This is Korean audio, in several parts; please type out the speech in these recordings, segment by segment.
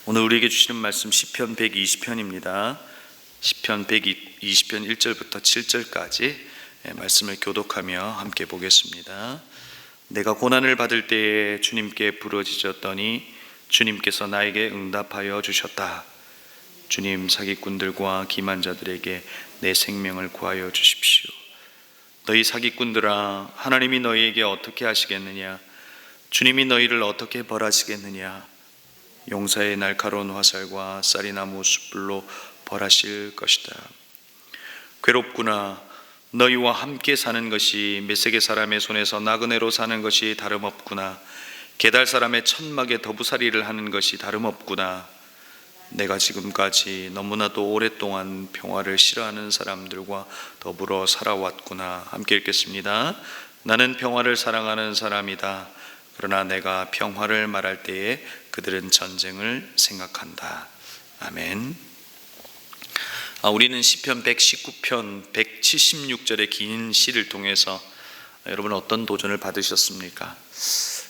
오늘 우리에게 주시는 말씀 시편 120편입니다. 시편 120편 1절부터 7절까지 말씀을 교독하며 함께 보겠습니다. 내가 고난을 받을 때에 주님께 부르짖었더니 주님께서 나에게 응답하여 주셨다. 주님, 사기꾼들과 기만자들에게 내 생명을 구하여 주십시오. 너희 사기꾼들아, 하나님이 너희에게 어떻게 하시겠느냐? 주님이 너희를 어떻게 벌하시겠느냐? 용사의 날카로운 화살과 쌀이나무 숯불로 벌하실 것이다. 괴롭구나. 너희와 함께 사는 것이 메세게 사람의 손에서 나그네로 사는 것이 다름없구나. 게달 사람의 천막에 더부살이를 하는 것이 다름없구나. 내가 지금까지 너무나도 오랫동안 평화를 싫어하는 사람들과 더불어 살아왔구나. 함께 읽겠습니다. 나는 평화를 사랑하는 사람이다. 그러나 내가 평화를 말할 때에 그들은 전쟁을 생각한다. 아멘. 우리는 시편 119편 176절의 긴 시를 통해서 여러분 어떤 도전을 받으셨습니까?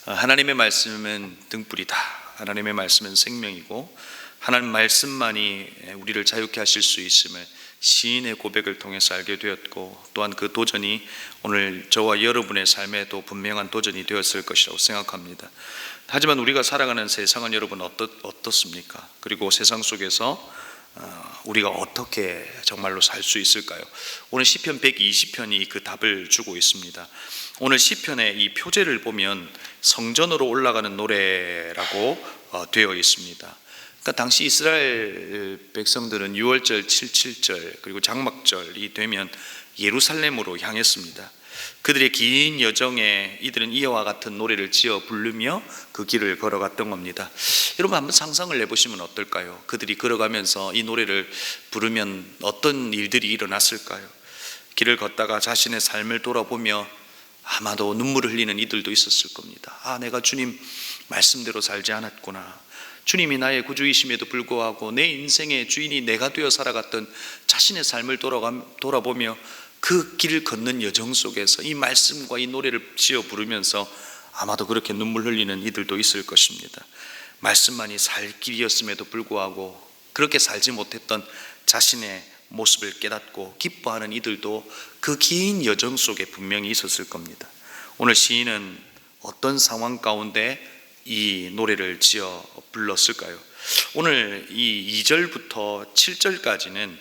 하나님의 말씀은 등불이다. 하나님의 말씀은 생명이고 하나님 말씀만이 우리를 자유케 하실 수 있음을 시인의 고백을 통해서 알게 되었고, 또한 그 도전이 오늘 저와 여러분의 삶에도 분명한 도전이 되었을 것이라고 생각합니다. 하지만 우리가 살아가는 세상은 여러분 어떻습니까? 그리고 세상 속에서 우리가 어떻게 정말로 살 수 있을까요? 오늘 시편 120편이 그 답을 주고 있습니다. 오늘 시편의 이 표제를 보면 성전으로 올라가는 노래라고 되어 있습니다. 그러니까 당시 이스라엘 백성들은 6월절, 77절 그리고 장막절이 되면 예루살렘으로 향했습니다. 그들의 긴 여정에 이들은 이와 같은 노래를 지어 부르며 그 길을 걸어갔던 겁니다. 여러분 한번 상상을 해보시면 어떨까요? 그들이 걸어가면서 이 노래를 부르면 어떤 일들이 일어났을까요? 길을 걷다가 자신의 삶을 돌아보며 아마도 눈물을 흘리는 이들도 있었을 겁니다. 내가 주님 말씀대로 살지 않았구나. 주님이 나의 구주이심에도 불구하고 내 인생의 주인이 내가 되어 살아갔던 자신의 삶을 돌아보며 그 길을 걷는 여정 속에서 이 말씀과 이 노래를 지어 부르면서 아마도 그렇게 눈물 흘리는 이들도 있을 것입니다. 말씀만이 살 길이었음에도 불구하고 그렇게 살지 못했던 자신의 모습을 깨닫고 기뻐하는 이들도 그 긴 여정 속에 분명히 있었을 겁니다. 오늘 시인은 어떤 상황 가운데 이 노래를 지어 불렀을까요? 오늘 이 2절부터 7절까지는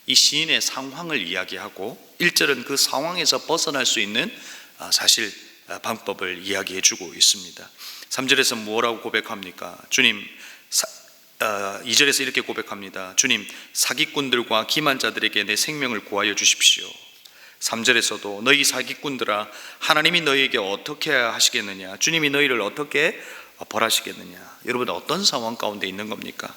이 시인의 상황을 이야기하고 1절은 그 상황에서 벗어날 수 있는 사실 방법을 이야기해 주고 있습니다. 3절에서 뭐라고 고백합니까? 주님, 2절에서 이렇게 고백합니다. 주님, 사기꾼들과 기만자들에게 내 생명을 구하여 주십시오. 3절에서도 너희 사기꾼들아, 하나님이 너희에게 어떻게 하시겠느냐? 주님이 너희를 어떻게 벌하시겠느냐? 여러분 어떤 상황 가운데 있는 겁니까?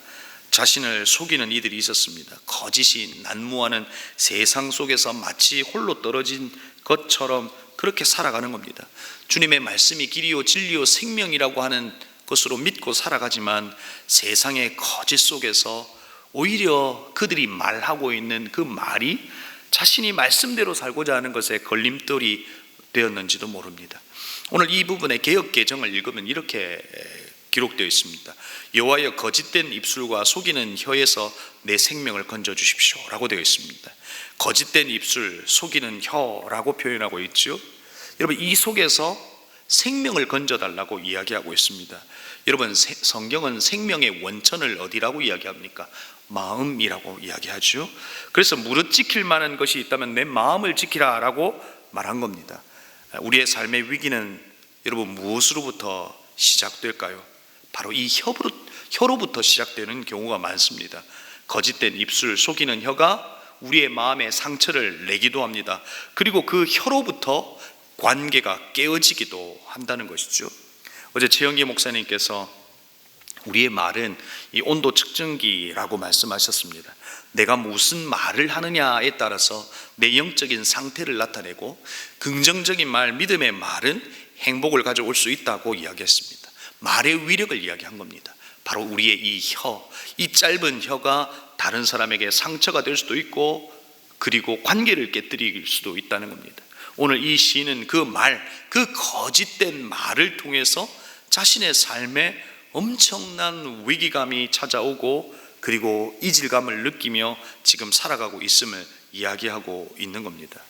자신을 속이는 이들이 있었습니다. 거짓이 난무하는 세상 속에서 마치 홀로 떨어진 것처럼 그렇게 살아가는 겁니다. 주님의 말씀이 길이요 진리요 생명이라고 하는 것으로 믿고 살아가지만 세상의 거짓 속에서 오히려 그들이 말하고 있는 그 말이 자신이 말씀대로 살고자 하는 것에 걸림돌이 되었는지도 모릅니다. 오늘 이 부분의 개역 개정을 읽으면 이렇게 기록되어 있습니다. 여호와여, 거짓된 입술과 속이는 혀에서 내 생명을 건져 주십시오 라고 되어 있습니다. 거짓된 입술, 속이는 혀라고 표현하고 있죠. 여러분 이 속에서 생명을 건져 달라고 이야기하고 있습니다. 여러분 성경은 생명의 원천을 어디라고 이야기합니까? 마음이라고 이야기하죠. 그래서 무릇 지킬 만한 것이 있다면 내 마음을 지키라 라고 말한 겁니다. 우리의 삶의 위기는 여러분 무엇으로부터 시작될까요? 바로 이 혀로부터 시작되는 경우가 많습니다. 거짓된 입술, 속이는 혀가 우리의 마음에 상처를 내기도 합니다. 그리고 그 혀로부터 관계가 깨어지기도 한다는 것이죠. 어제 최영기 목사님께서 우리의 말은 이 온도 측정기라고 말씀하셨습니다. 내가 무슨 말을 하느냐에 따라서 내 영적인 상태를 나타내고 긍정적인 말, 믿음의 말은 행복을 가져올 수 있다고 이야기했습니다. 말의 위력을 이야기한 겁니다. 바로 우리의 이 혀, 이 짧은 혀가 다른 사람에게 상처가 될 수도 있고 그리고 관계를 깨뜨릴 수도 있다는 겁니다. 오늘 이 시인은 그 말, 그 거짓된 말을 통해서 자신의 삶에 엄청난 위기감이 찾아오고 그리고 이질감을 느끼며 지금 살아가고 있음을 이야기하고 있는 겁니다.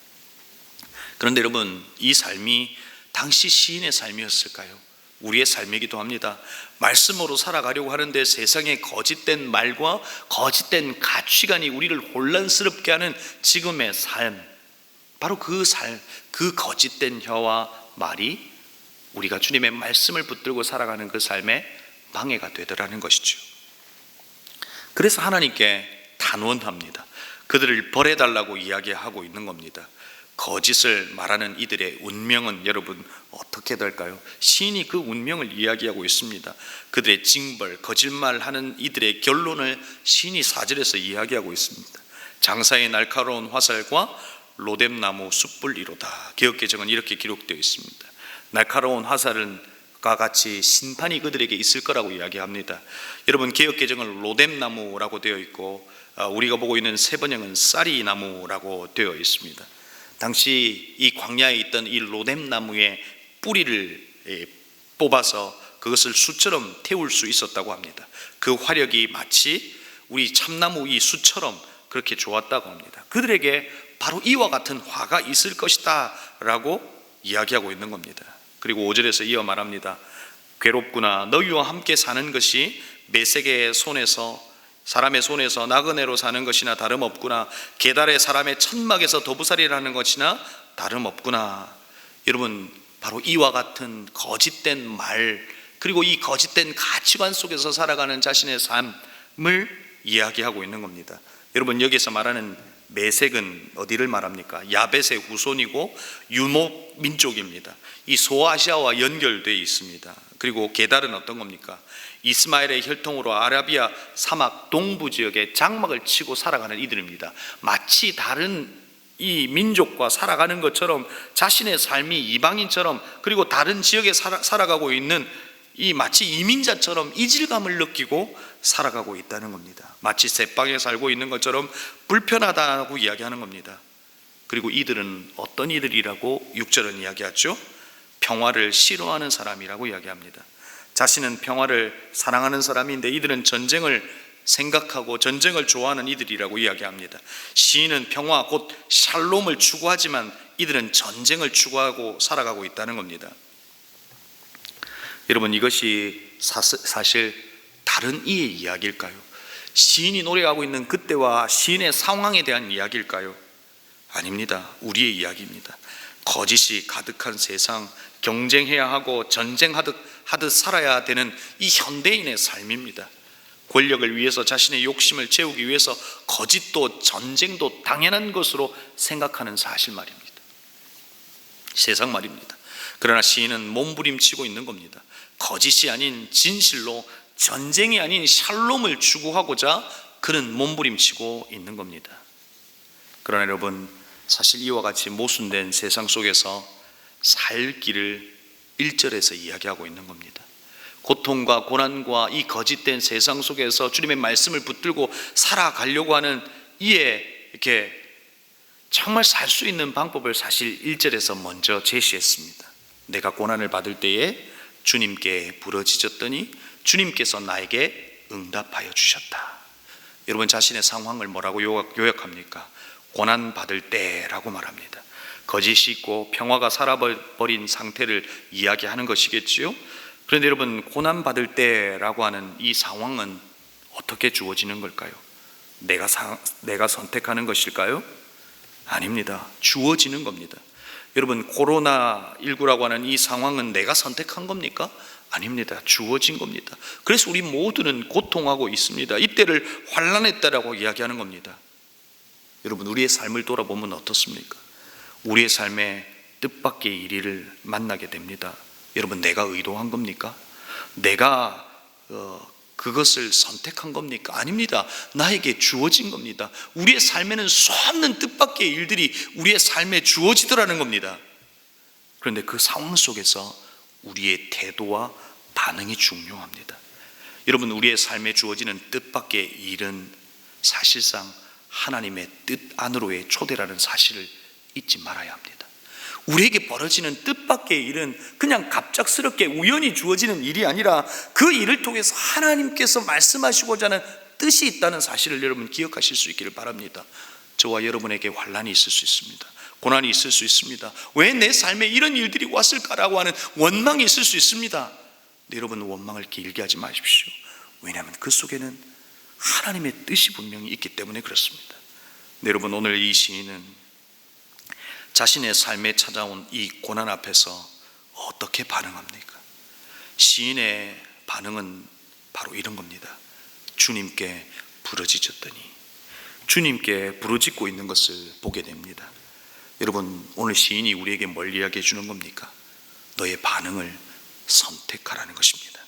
그런데 여러분, 이 삶이 당시 시인의 삶이었을까요? 우리의 삶이기도 합니다. 말씀으로 살아가려고 하는데 세상의 거짓된 말과 거짓된 가치관이 우리를 혼란스럽게 하는 지금의 삶, 바로 그 삶, 그 거짓된 혀와 말이 우리가 주님의 말씀을 붙들고 살아가는 그 삶에 방해가 되더라는 것이죠. 그래서 하나님께 단원합니다. 그들을 벌해달라고 이야기하고 있는 겁니다. 거짓을 말하는 이들의 운명은 여러분 어떻게 될까요? 시인이 그 운명을 이야기하고 있습니다. 그들의 징벌, 거짓말하는 이들의 결론을 시인이 4절에서 이야기하고 있습니다. 장사의 날카로운 화살과 로뎀나무 숯불이로다. 개역개정은 이렇게 기록되어 있습니다. 날카로운 화살과 같이 심판이 그들에게 있을 거라고 이야기합니다. 여러분, 개역개정은 로뎀나무라고 되어 있고 우리가 보고 있는 세번역은 쌀이나무라고 되어 있습니다. 당시 이 광야에 있던 이 로뎀나무의 뿌리를 뽑아서 그것을 숯처럼 태울 수 있었다고 합니다. 그 화력이 마치 우리 참나무 이 숯처럼 그렇게 좋았다고 합니다. 그들에게 바로 이와 같은 화가 있을 것이다 라고 이야기하고 있는 겁니다. 그리고 5절에서 이어 말합니다. 괴롭구나. 너희와 함께 사는 것이 메색의 손에서, 사람의 손에서 나그네로 사는 것이나 다름없구나. 게달의 사람의 천막에서 도부살이라는 것이나 다름없구나. 여러분, 바로 이와 같은 거짓된 말, 그리고 이 거짓된 가치관 속에서 살아가는 자신의 삶을 이야기하고 있는 겁니다. 여러분, 여기서 말하는 메색은 어디를 말합니까? 야벳의 후손이고 유목 민족입니다. 이 소아시아와 연결되어 있습니다. 그리고 게달은 어떤 겁니까? 이스마엘의 혈통으로 아라비아 사막 동부 지역에 장막을 치고 살아가는 이들입니다. 마치 다른 이 민족과 살아가는 것처럼 자신의 삶이 이방인처럼, 그리고 다른 지역에 살아가고 있는 이 마치 이민자처럼 이질감을 느끼고 살아가고 있다는 겁니다. 마치 새방에 살고 있는 것처럼 불편하다고 이야기하는 겁니다. 그리고 이들은 어떤 이들이라고 6절은 이야기하죠? 평화를 싫어하는 사람이라고 이야기합니다. 자신은 평화를 사랑하는 사람인데 이들은 전쟁을 생각하고 전쟁을 좋아하는 이들이라고 이야기합니다. 시인은 평화 곧 샬롬을 추구하지만 이들은 전쟁을 추구하고 살아가고 있다는 겁니다. 여러분, 이것이 사실 다른 이의 이야기일까요? 시인이 노래하고 있는 그때와 시인의 상황에 대한 이야기일까요? 아닙니다. 우리의 이야기입니다. 거짓이 가득한 세상, 경쟁해야 하고 전쟁하듯 살아야 되는 이 현대인의 삶입니다. 권력을 위해서 자신의 욕심을 채우기 위해서 거짓도 전쟁도 당연한 것으로 생각하는 사실 말입니다. 세상 말입니다. 그러나 시인은 몸부림치고 있는 겁니다. 거짓이 아닌 진실로, 전쟁이 아닌 샬롬을 추구하고자 그는 몸부림치고 있는 겁니다. 그러나 여러분, 사실 이와 같이 모순된 세상 속에서 살 길을 1절에서 이야기하고 있는 겁니다. 고통과 고난과 이 거짓된 세상 속에서 주님의 말씀을 붙들고 살아가려고 하는 이에 이렇게 정말 살 수 있는 방법을 사실 1절에서 먼저 제시했습니다. 내가 고난을 받을 때에 주님께 부르짖었더니 주님께서 나에게 응답하여 주셨다. 여러분, 자신의 상황을 뭐라고 요약합니까? 고난 받을 때라고 말합니다. 거짓이 있고 평화가 살아버린 상태를 이야기하는 것이겠지요. 그런데 여러분, 고난 받을 때라고 하는 이 상황은 어떻게 주어지는 걸까요? 내가 선택하는 것일까요? 아닙니다. 주어지는 겁니다. 여러분, 코로나19라고 하는 이 상황은 내가 선택한 겁니까? 아닙니다. 주어진 겁니다. 그래서 우리 모두는 고통하고 있습니다. 이때를 환난의 때라고 이야기하는 겁니다. 여러분, 우리의 삶을 돌아보면 어떻습니까? 우리의 삶에 뜻밖의 일을 만나게 됩니다. 여러분, 내가 의도한 겁니까? 내가 그것을 선택한 겁니까? 아닙니다. 나에게 주어진 겁니다. 우리의 삶에는 수없는 뜻밖의 일들이 우리의 삶에 주어지더라는 겁니다. 그런데 그 상황 속에서 우리의 태도와 반응이 중요합니다. 여러분, 우리의 삶에 주어지는 뜻밖의 일은 사실상 하나님의 뜻 안으로의 초대라는 사실을 잊지 말아야 합니다. 우리에게 벌어지는 뜻밖의 일은 그냥 갑작스럽게 우연히 주어지는 일이 아니라 그 일을 통해서 하나님께서 말씀하시고자 하는 뜻이 있다는 사실을 여러분 기억하실 수 있기를 바랍니다. 저와 여러분에게 환난이 있을 수 있습니다. 고난이 있을 수 있습니다. 왜 내 삶에 이런 일들이 왔을까라고 하는 원망이 있을 수 있습니다. 근데 여러분, 원망을 길게 하지 마십시오. 왜냐하면 그 속에는 하나님의 뜻이 분명히 있기 때문에 그렇습니다. 네, 여러분, 오늘 이 시인은 자신의 삶에 찾아온 이 고난 앞에서 어떻게 반응합니까? 시인의 반응은 바로 이런 겁니다. 주님께 부르짖었더니, 주님께 부르짖고 있는 것을 보게 됩니다. 여러분, 오늘 시인이 우리에게 뭘 이야기해 주는 겁니까? 너의 반응을 선택하라는 것입니다.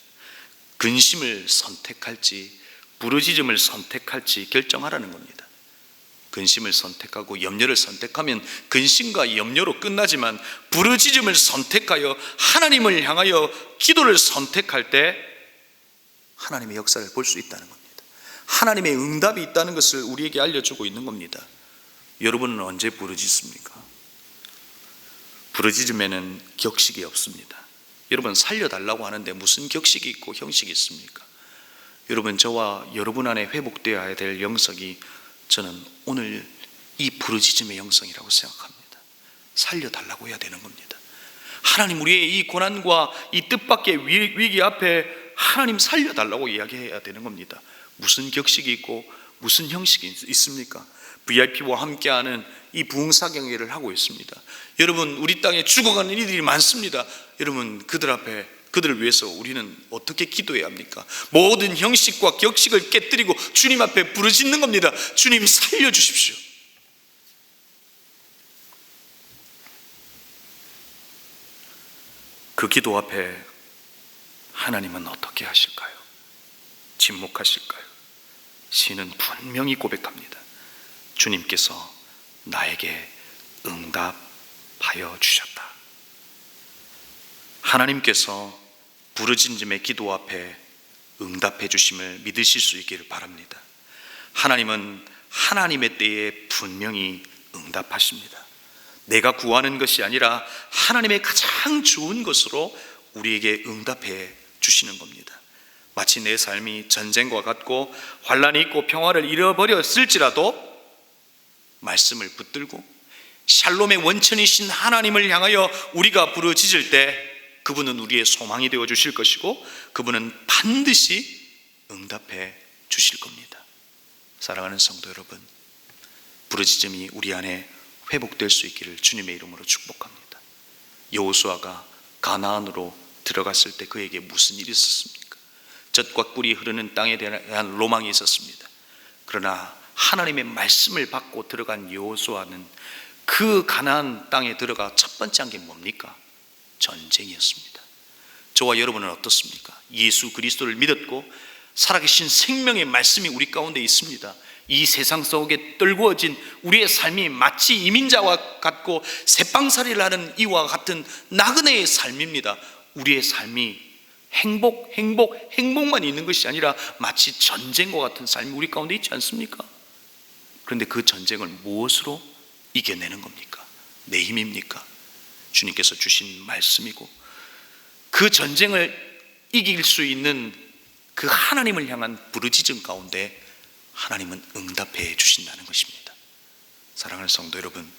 근심을 선택할지 부르짖음을 선택할지 결정하라는 겁니다. 근심을 선택하고 염려를 선택하면 근심과 염려로 끝나지만, 부르짖음을 선택하여 하나님을 향하여 기도를 선택할 때 하나님의 역사를 볼 수 있다는 겁니다. 하나님의 응답이 있다는 것을 우리에게 알려주고 있는 겁니다. 여러분은 언제 부르짖습니까? 부르짖음에는 격식이 없습니다. 여러분, 살려달라고 하는데 무슨 격식이 있고 형식이 있습니까? 여러분, 저와 여러분 안에 회복되어야 될 영성이, 저는 오늘 이 부르짖음의 영성이라고 생각합니다. 살려달라고 해야 되는 겁니다. 하나님, 우리의 이 고난과 이 뜻밖의 위기 앞에 하나님 살려달라고 이야기해야 되는 겁니다. 무슨 격식이 있고 무슨 형식이 있습니까? VIP와 함께하는 이 부흥사경회를 하고 있습니다. 여러분, 우리 땅에 죽어가는 이들이 많습니다. 여러분, 그들 앞에, 그들을 위해서 우리는 어떻게 기도해야 합니까? 모든 형식과 격식을 깨뜨리고 주님 앞에 부르짖는 겁니다. 주님, 살려주십시오. 그 기도 앞에 하나님은 어떻게 하실까요? 침묵하실까요? 시인은 분명히 고백합니다. 주님께서 나에게 응답하여 주셨다. 하나님께서 부르짖음의 기도 앞에 응답해 주심을 믿으실 수 있기를 바랍니다. 하나님은 하나님의 때에 분명히 응답하십니다. 내가 구하는 것이 아니라 하나님의 가장 좋은 것으로 우리에게 응답해 주시는 겁니다. 마치 내 삶이 전쟁과 같고 환난이 있고 평화를 잃어버렸을지라도 말씀을 붙들고 샬롬의 원천이신 하나님을 향하여 우리가 부르짖을 때 그분은 우리의 소망이 되어 주실 것이고, 그분은 반드시 응답해 주실 겁니다. 사랑하는 성도 여러분, 부르짖음이 우리 안에 회복될 수 있기를 주님의 이름으로 축복합니다. 여호수아가 가나안으로 들어갔을 때 그에게 무슨 일이 있었습니까? 젖과 꿀이 흐르는 땅에 대한 로망이 있었습니다. 그러나 하나님의 말씀을 받고 들어간 여호수아는 그 가나안 땅에 들어가 첫 번째 한 게 뭡니까? 전쟁이었습니다. 저와 여러분은 어떻습니까? 예수 그리스도를 믿었고 살아계신 생명의 말씀이 우리 가운데 있습니다. 이 세상 속에 떨구어진 우리의 삶이 마치 이민자와 같고 새빵살이를 하는 이와 같은 나그네의 삶입니다. 우리의 삶이 행복만 있는 것이 아니라 마치 전쟁과 같은 삶이 우리 가운데 있지 않습니까? 그런데 그 전쟁을 무엇으로 이겨내는 겁니까? 내 힘입니까? 주님께서 주신 말씀이고, 그 전쟁을 이길 수 있는 그 하나님을 향한 부르짖음 가운데 하나님은 응답해 주신다는 것입니다. 사랑하는 성도 여러분,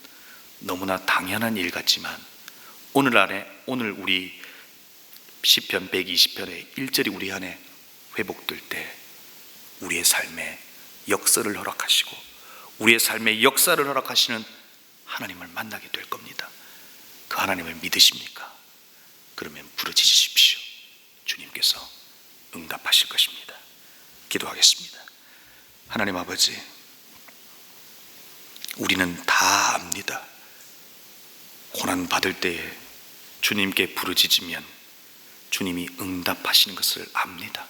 너무나 당연한 일 같지만 오늘 우리 시편 120편의 1절이 우리 안에 회복될 때 우리의 삶에 역사를 허락하시고 우리의 삶에 역사를 허락하시는 하나님을 만나게 될 겁니다. 그 하나님을 믿으십니까? 그러면 부르짖으십시오. 주님께서 응답하실 것입니다. 기도하겠습니다. 하나님 아버지, 우리는 다 압니다. 고난 받을 때에 주님께 부르짖으면 주님이 응답하시는 것을 압니다.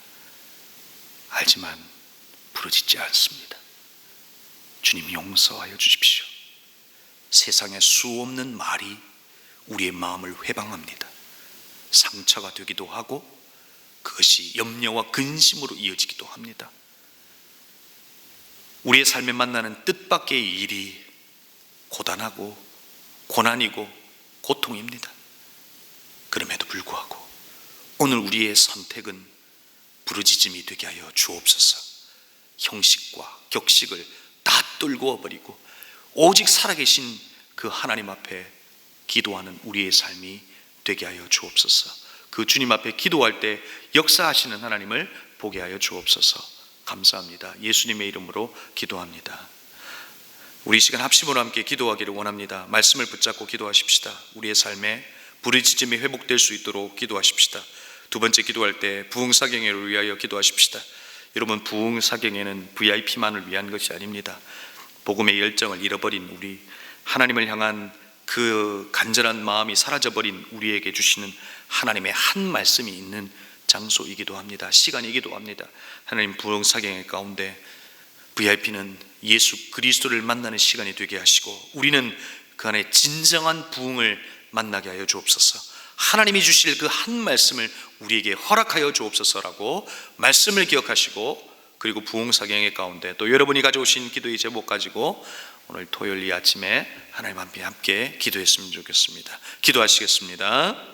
알지만 부르짖지 않습니다. 주님, 용서하여 주십시오. 세상에 수없는 말이 우리의 마음을 회방합니다. 상처가 되기도 하고 그것이 염려와 근심으로 이어지기도 합니다. 우리의 삶에 만나는 뜻밖의 일이 고단하고 고난이고 고통입니다. 그럼에도 불구하고 오늘 우리의 선택은 부르짖음이 되게 하여 주옵소서. 형식과 격식을 다 떨구어 버리고 오직 살아계신 그 하나님 앞에 기도하는 우리의 삶이 되게 하여 주옵소서. 그 주님 앞에 기도할 때 역사하시는 하나님을 보게 하여 주옵소서. 감사합니다. 예수님의 이름으로 기도합니다. 우리 시간 합심으로 함께 기도하기를 원합니다. 말씀을 붙잡고 기도하십시다. 우리의 삶에 부르짖음이 회복될 수 있도록 기도하십시다. 두 번째, 기도할 때 부흥사경회를 위하여 기도하십시다. 여러분, 부흥사경회는 VIP만을 위한 것이 아닙니다. 복음의 열정을 잃어버린 우리, 하나님을 향한 그 간절한 마음이 사라져버린 우리에게 주시는 하나님의 한 말씀이 있는 장소이기도 합니다. 시간이기도 합니다. 하나님, 부흥사경회 가운데 VIP는 예수 그리스도를 만나는 시간이 되게 하시고 우리는 그 안에 진정한 부흥을 만나게 하여 주옵소서. 하나님이 주실 그 한 말씀을 우리에게 허락하여 주옵소서라고 말씀을 기억하시고, 그리고 부흥사경회 가운데 또 여러분이 가져오신 기도의 제목 가지고 오늘 토요일 이 아침에 하나님 앞에 함께 기도했으면 좋겠습니다. 기도하시겠습니다.